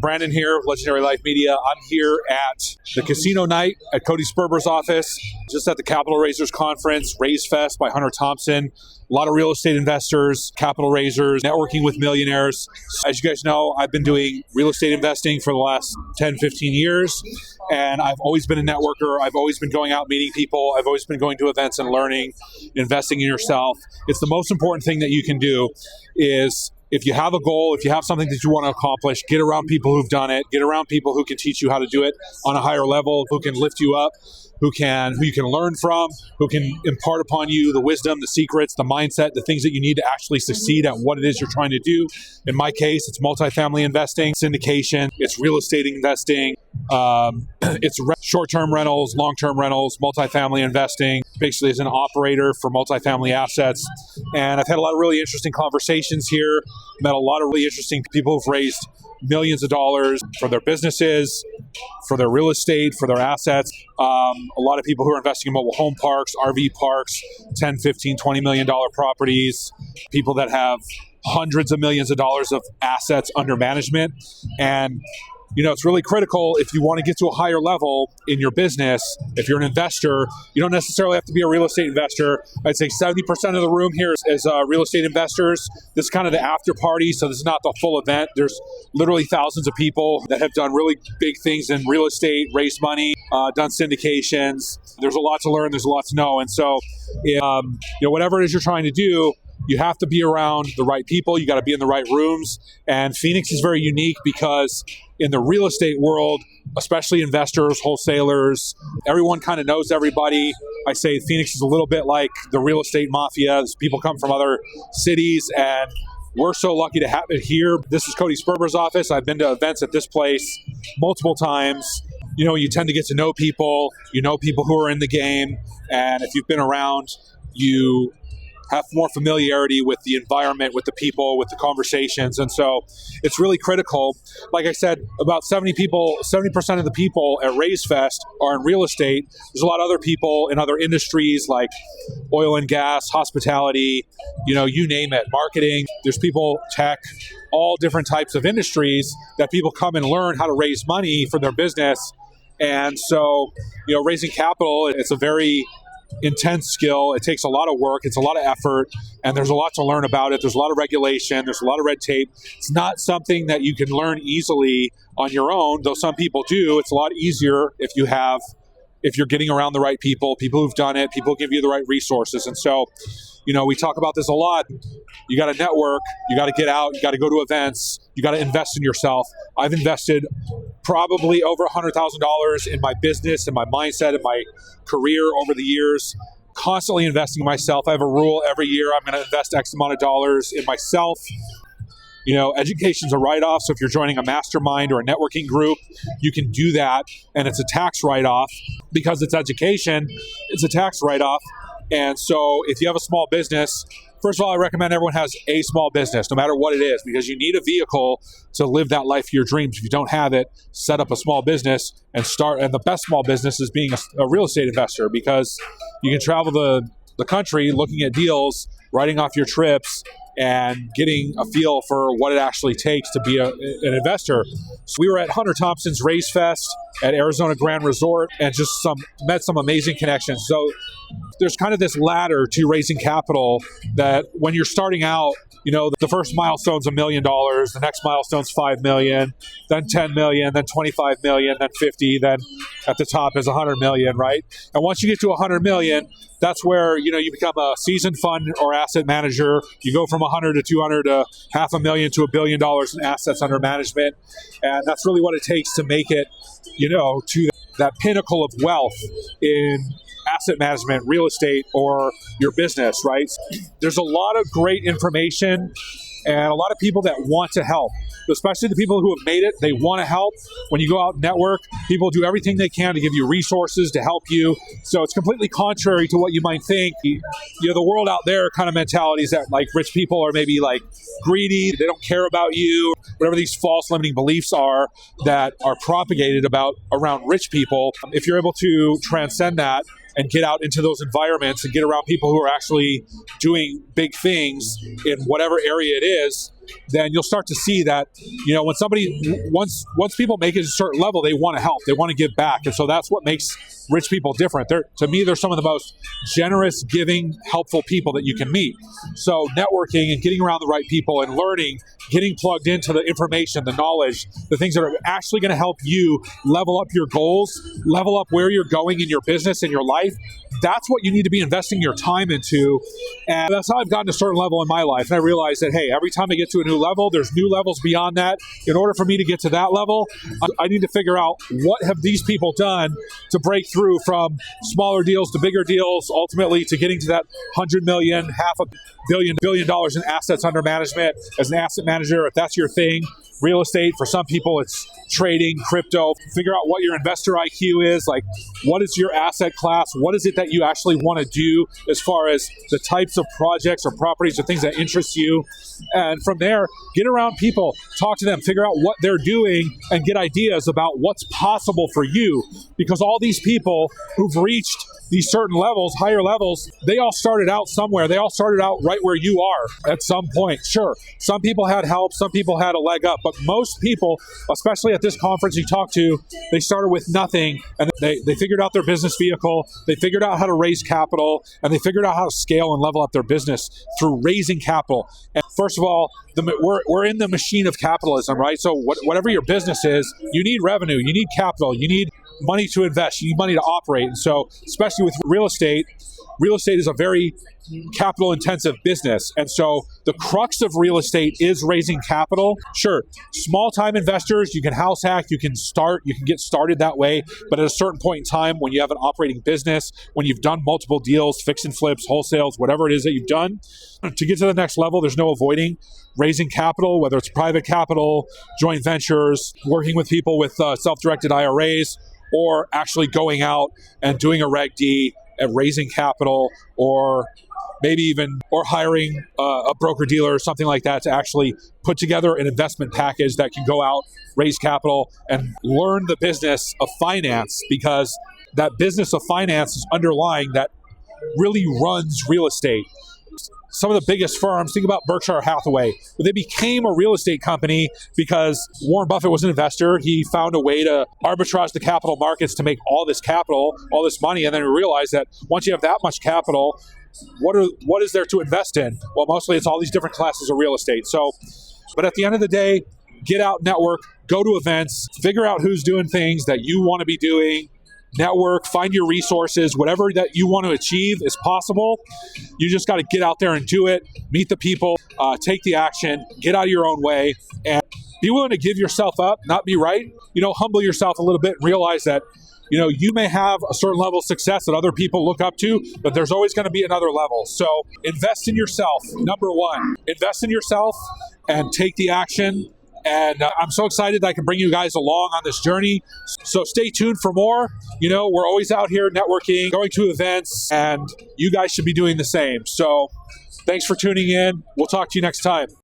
Brandon here, Legendary Life Media. I'm here at the casino night at Cody Sperbers' office, just at the Capital Raisers Conference, Raise Fest by Hunter Thompson. A lot of real estate investors, capital raisers, networking with millionaires. As you guys know, I've been doing real estate investing for the last 10, 15 years, and I've always been a networker. I've always been going out meeting people. I've always been going to events and learning, investing in yourself. It's the most important thing that you can do is if you have a goal, if you have something that you want to accomplish, get around people who've done it, get around people who can teach you how to do it on a higher level, who can lift you up, who you can learn from, who can impart upon you the wisdom, the secrets, the mindset, the things that you need to actually succeed at what it is you're trying to do. In my case, it's multifamily investing, syndication, it's real estate investing, it's short-term rentals, long-term rentals, multifamily investing, basically as an operator for multifamily assets. And I've had a lot of really interesting conversations here, met a lot of really interesting people who've raised millions of dollars for their businesses, for their real estate, for their assets. A lot of people who are investing in mobile home parks, RV parks, 10, 15, $20 million properties, people that have hundreds of millions of dollars of assets under management. And it's really critical if you want to get to a higher level in your business. If you're an investor, you don't necessarily have to be a real estate investor. I'd say 70% of the room here is real estate investors. This is kind of the after party, so this is not the full event. There's literally thousands of people that have done really big things in real estate, raised money, done syndications. There's a lot to learn. There's a lot to know. And so, whatever it is you're trying to do, you have to be around the right people. You got to be in the right rooms. And Phoenix is very unique because in the real estate world, especially investors, wholesalers, everyone kind of knows everybody. I say Phoenix is a little bit like the real estate mafia. People come from other cities, and we're so lucky to have it here. This is Cody Sperbers' office. I've been to events at this place multiple times. You tend to get to know people. You know people who are in the game. And if you've been around, you have more familiarity with the environment, with the people, with the conversations. And so it's really critical. Like I said, about 70% of the people at Raise Fest are in real estate. There's a lot of other people in other industries like oil and gas, hospitality, you name it, marketing. There's people, tech, all different types of industries that people come and learn how to raise money for their business. And so, raising capital, it's a very intense skill. It takes a lot of work. It's a lot of effort, and there's a lot to learn about it. There's a lot of regulation. There's a lot of red tape. It's not something that you can learn easily on your own, though some people do. It's a lot easier if you're getting around the right people who've done it, people who give you the right resources. And so, we talk about this a lot. You got to network. You got to get out. You got to go to events. You got to invest in yourself. I've invested probably over $100,000 in my business and my mindset and my career over the years, constantly investing in myself. I have a rule every year. I'm going to invest X amount of dollars in myself. Education's a write-off. So if you're joining a mastermind or a networking group, you can do that. And it's a tax write-off because it's education. It's a tax write-off. And so if you have a small business, first of all, I recommend everyone has a small business, no matter what it is, because you need a vehicle to live that life of your dreams. If you don't have it, set up a small business and start. And the best small business is being a real estate investor, because you can travel the country looking at deals, writing off your trips, and getting a feel for what it actually takes to be an investor. So we were at Hunter Thompson's Raise Fest at Arizona Grand Resort and just met some amazing connections. So there's kind of this ladder to raising capital that when you're starting out, the first milestone's $1 million, the next milestone's $5 million, then $10 million, then $25 million, then $50, then at the top is $100 million, right? And once you get to $100 million, that's where, you become a seasoned fund or asset manager. You go from 100 to 200 to $500,000 to $1 billion in assets under management. And that's really what it takes to make it, to that pinnacle of wealth in asset management, real estate, or your business, right? There's a lot of great information and a lot of people that want to help, especially the people who have made it. They want to help. When you go out and network, people do everything they can to give you resources to help you. So it's completely contrary to what you might think. The world out there kind of mentalities that like rich people are maybe like greedy. They don't care about you. Whatever these false limiting beliefs are that are propagated around rich people. If you're able to transcend that and get out into those environments and get around people who are actually doing big things in whatever area it is, then you'll start to see that, when somebody, once people make it a certain level, they want to help, they want to give back. And so that's what makes rich people different. To me, they're some of the most generous, giving, helpful people that you can meet. So networking and getting around the right people and learning, getting plugged into the information, the knowledge, the things that are actually going to help you level up your goals, level up where you're going in your business and your life. That's what you need to be investing your time into. And that's how I've gotten to a certain level in my life. And I realized that, hey, every time I get to a new level, there's new levels beyond that. In order for me to get to that level, I need to figure out what have these people done to break through from smaller deals to bigger deals, ultimately to getting to that 100 million, half a billion dollars in assets under management as an asset manager. If that's your thing, real estate, for some people it's trading, crypto. Figure out what your investor IQ is, like what is your asset class, what is it that you actually want to do as far as the types of projects or properties or things that interest you. And from there, get around people, talk to them, figure out what they're doing, and get ideas about what's possible for you. Because all these people who've reached these certain levels, higher levels, they all started out somewhere. They all started out right where you are at some point. Sure, some people had help, some people had a leg up, but most people, especially at this conference you talk to, they started with nothing, and they figured out their business vehicle, they figured out how to raise capital, and they figured out how to scale and level up their business through raising capital. And first of all, we're in the machine of capitalism, right? So whatever your business is, you need revenue, you need capital, you need money to invest, you need money to operate. And so, especially with real estate is a very capital intensive business. And so the crux of real estate is raising capital. Sure, small time investors, you can house hack, you can get started that way. But at a certain point in time, when you have an operating business, when you've done multiple deals, fix and flips, wholesales, whatever it is that you've done, to get to the next level, there's no avoiding raising capital, whether it's private capital, joint ventures, working with people with self-directed IRAs, or actually going out and doing a Reg D and raising capital, or maybe even hiring a broker dealer or something like that to actually put together an investment package that can go out, raise capital, and learn the business of finance, because that business of finance is underlying that really runs real estate. Some of the biggest firms, think about Berkshire Hathaway, they became a real estate company because Warren Buffett was an investor. He found a way to arbitrage the capital markets to make all this capital, all this money, and then he realized that once you have that much capital, what is there to invest in? Well, mostly it's all these different classes of real estate. So, but at the end of the day, get out, network, go to events, figure out who's doing things that you want to be doing, network, find your resources, whatever that you want to achieve is possible. You just got to get out there and do it, meet the people, take the action, get out of your own way, and be willing to give yourself up, not be right. Humble yourself a little bit and realize that, you may have a certain level of success that other people look up to, but there's always going to be another level. So invest in yourself. Number one, invest in yourself and take the action. And I'm so excited that I can bring you guys along on this journey. So stay tuned for more. We're always out here networking, going to events, and you guys should be doing the same. So thanks for tuning in. We'll talk to you next time.